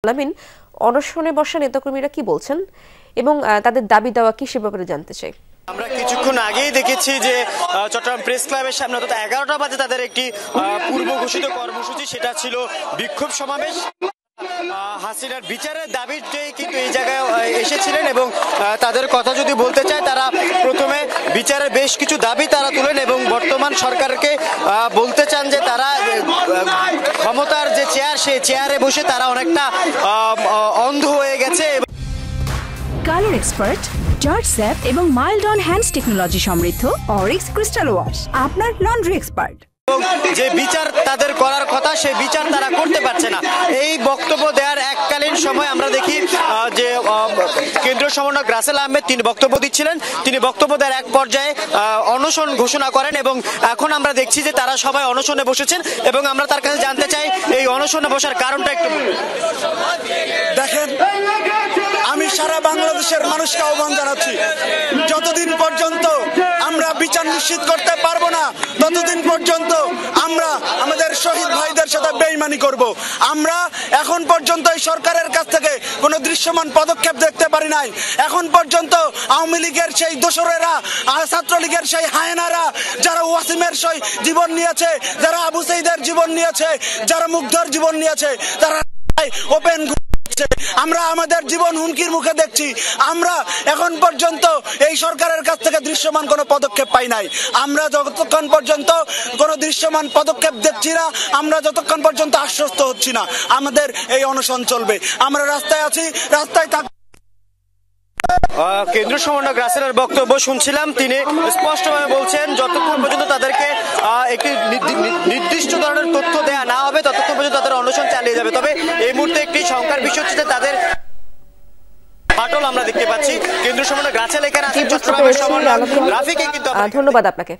আলামিন, অনশনে বসা নেতাকর্মীরা কি বলছেন এবং তাদের দাবি দেওয়া কি সে ব্যাপারে জানতে চাই। আমরা কিছুক্ষণ আগেই দেখেছি যে চট্টগ্রাম প্রেস ক্লাবের সামনে অর্থাৎ 11টা বাজে তাদের একটি পূর্ব ঘোষিত কর্মসূচি, সেটা ছিল বিক্ষোভ সমাবেশ। হাসিনার বিচারের দাবিতেই কিন্তু এই জায়গায় এসেছিলেন এবং তাদের কথা যদি বলতে চায়, তারা প্রথমে বিচারের বেশ কিছু দাবি তারা তুলেন এবং বর্তমান সরকারকে বলতে চান যে তারা ক্ষমতার যে চেয়ার, সেই চেয়ারে বসে তারা অনেকটা অন্ধ হয়ে গেছে। কালার এক্সপার্ট, জর্জ স্যাপ এবং মাইল্ড অন হ্যান্ডস টেকনোলজি সমৃদ্ধ অরিক্স ক্রিস্টাল ওয়াশ আপনার লন্ড্রি এক্সপার্ট। যে বিচার তাদের করার কথা, সেই বিচার তারা করতে পারছে না। এই বক্তব্য দেওয়ার এককালীন সময় আমরা দেখি যে কেন্দ্রীয় সমন্বয়ক রাসেল আহমেদ তিনি বক্তব্য দিচ্ছিলেন। তিনি বক্তব্য দেওয়ার এক পর্যায়ে অনশন ঘোষণা করেন এবং এখন আমরা দেখছি যে তারা সবাই অনশনে বসেছেন এবং আমরা তার কাছে জানতে চাই এই অনশনে বসার কারণটা একটু দেখেন। আমি সারা বাংলাদেশের মানুষকে আহ্বান জানাচ্ছি, যতদিন পর্যন্ত আমরা বিচার নিশ্চিত করতে পারবো না, ততদিন পর্যন্ত আমরা আমাদের শহীদ ভাইদের সাথে বেইমানি করব। আমরা এখন পর্যন্ত এই সরকারের কাছ থেকে কোনো দৃশ্যমান পদক্ষেপ দেখতে পারি নাই। এখন পর্যন্ত আওয়ামী লীগের সেই দোসরেরা, ছাত্রলীগের সেই হায়নারা, যারা ওয়াসিমের সেই জীবন নিয়েছে, যারা আবু সাইদের জীবন নিয়েছে, যারা মুগ্ধর জীবন নিয়েছে, তারা ওপেন আমরা আমাদের জীবন হুমকির মুখে দেখছি। আমরা এখন পর্যন্ত এই সরকারের কাছ থেকে দৃশ্যমান কোনো পদক্ষেপ পাই নাই। আমরা যতক্ষণ পর্যন্ত কোনো দৃশ্যমান পদক্ষেপ দেখছি না, আমরা যতক্ষণ পর্যন্ত আশ্বস্ত হচ্ছি না, আমাদের এই অনশন চলবে। আমরা রাস্তায় আছি, রাস্তায় থাকবো। কেন্দ্রীয় সমন্বয়ক রাসেলের বক্তব্য শুনছিলাম। তিনি স্পষ্টভাবে বলছেন যতক্ষণ পর্যন্ত তাদেরকে একটি নির্দিষ্ট ধরনের তথ্য দেয়া না হবে, ততক্ষণ পর্যন্ত তাদের অনশন চালিয়ে যাবে। তবে এই মুহূর্তে একটি শঙ্কার বিষয় হচ্ছে তাদের ফাটল আমরা দেখতে পাচ্ছি। কেন্দ্রীয় সমন্বয়ক রাসেল এখানে আছেন, চট্টগ্রামের সমন্বয়ক রাফিকে কিন্তু ধন্যবাদ আপনাকে।